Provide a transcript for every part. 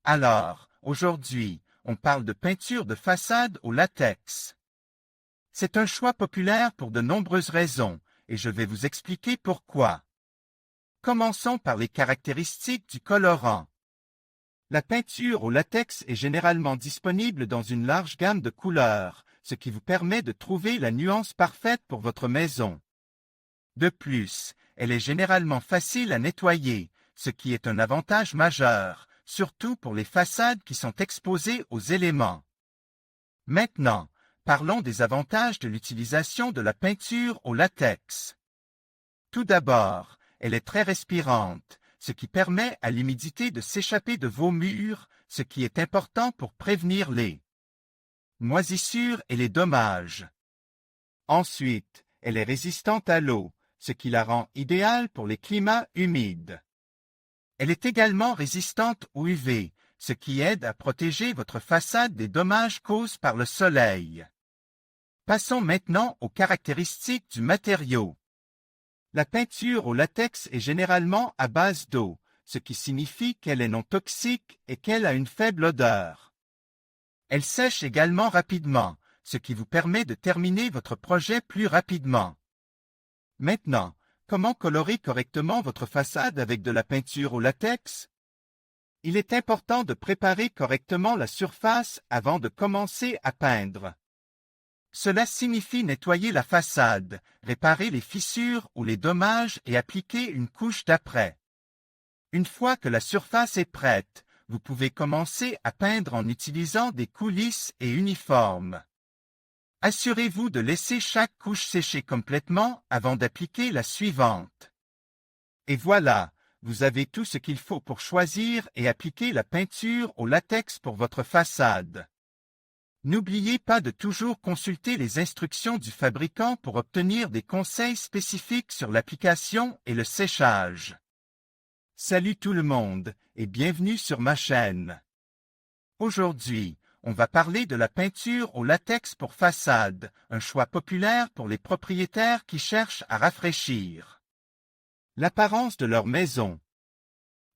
Alors, aujourd'hui, on parle de peinture de façade au latex. C'est un choix populaire pour de nombreuses raisons, et je vais vous expliquer pourquoi. Commençons par les caractéristiques du colorant. La peinture au latex est généralement disponible dans une large gamme de couleurs, ce qui vous permet de trouver la nuance parfaite pour votre maison. De plus, elle est généralement facile à nettoyer, ce qui est un avantage majeur, surtout pour les façades qui sont exposées aux éléments. Maintenant, parlons des avantages de l'utilisation de la peinture au latex. Tout d'abord, elle est très respirante, ce qui permet à l'humidité de s'échapper de vos murs, ce qui est important pour prévenir les moisissures et les dommages. Ensuite, elle est résistante à l'eau, ce qui la rend idéale pour les climats humides. Elle est également résistante aux UV, ce qui aide à protéger votre façade des dommages causés par le soleil. Passons maintenant aux caractéristiques du matériau. La peinture au latex est généralement à base d'eau, ce qui signifie qu'elle est non toxique et qu'elle a une faible odeur. Elle sèche également rapidement, ce qui vous permet de terminer votre projet plus rapidement. Maintenant, comment colorer correctement votre façade avec de la peinture au latex? Il est important de préparer correctement la surface avant de commencer à peindre. Cela signifie nettoyer la façade, réparer les fissures ou les dommages et appliquer une couche d'après. Une fois que la surface est prête, vous pouvez commencer à peindre en utilisant des coulisses et uniformes. Assurez-vous de laisser chaque couche sécher complètement avant d'appliquer la suivante. Et voilà, vous avez tout ce qu'il faut pour choisir et appliquer la peinture au latex pour votre façade. N'oubliez pas de toujours consulter les instructions du fabricant pour obtenir des conseils spécifiques sur l'application et le séchage. Salut tout le monde et bienvenue sur ma chaîne. Aujourd'hui, on va parler de la peinture au latex pour façade, un choix populaire pour les propriétaires qui cherchent à rafraîchir l'apparence de leur maison.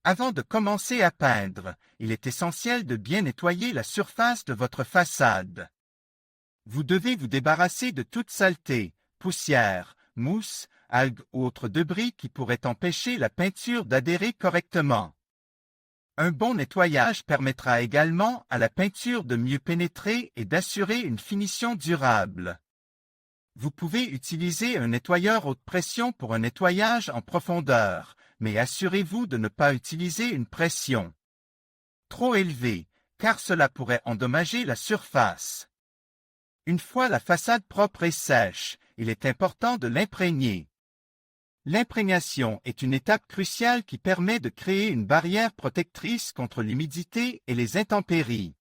Avant de commencer à peindre, il est essentiel de bien nettoyer la surface de votre façade. Vous devez vous débarrasser de toute saleté, poussière, mousse, algues ou autres débris qui pourraient empêcher la peinture d'adhérer correctement. Un bon nettoyage permettra également à la peinture de mieux pénétrer et d'assurer une finition durable. Vous pouvez utiliser un nettoyeur haute pression pour un nettoyage en profondeur, mais assurez-vous de ne pas utiliser une pression trop élevée, car cela pourrait endommager la surface. Une fois la façade propre et sèche, il est important de l'imprégner. L'imprégnation est une étape cruciale qui permet de créer une barrière protectrice contre l'humidité et les intempéries.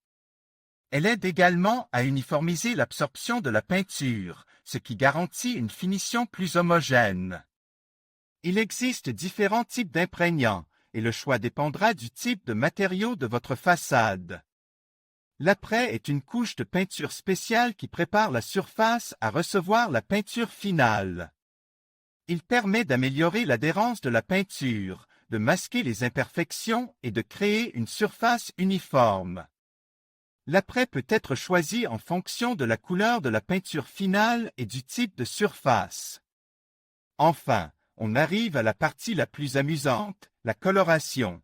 Elle aide également à uniformiser l'absorption de la peinture, ce qui garantit une finition plus homogène. Il existe différents types d'imprégnants, et le choix dépendra du type de matériau de votre façade. L'apprêt est une couche de peinture spéciale qui prépare la surface à recevoir la peinture finale. Il permet d'améliorer l'adhérence de la peinture, de masquer les imperfections et de créer une surface uniforme. L'apprêt peut être choisi en fonction de la couleur de la peinture finale et du type de surface. Enfin, on arrive à la partie la plus amusante, la coloration.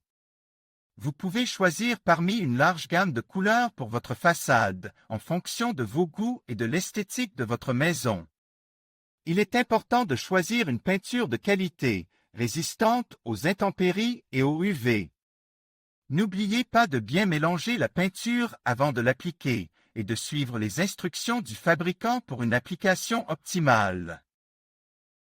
Vous pouvez choisir parmi une large gamme de couleurs pour votre façade, en fonction de vos goûts et de l'esthétique de votre maison. Il est important de choisir une peinture de qualité, résistante aux intempéries et aux UV. N'oubliez pas de bien mélanger la peinture avant de l'appliquer et de suivre les instructions du fabricant pour une application optimale.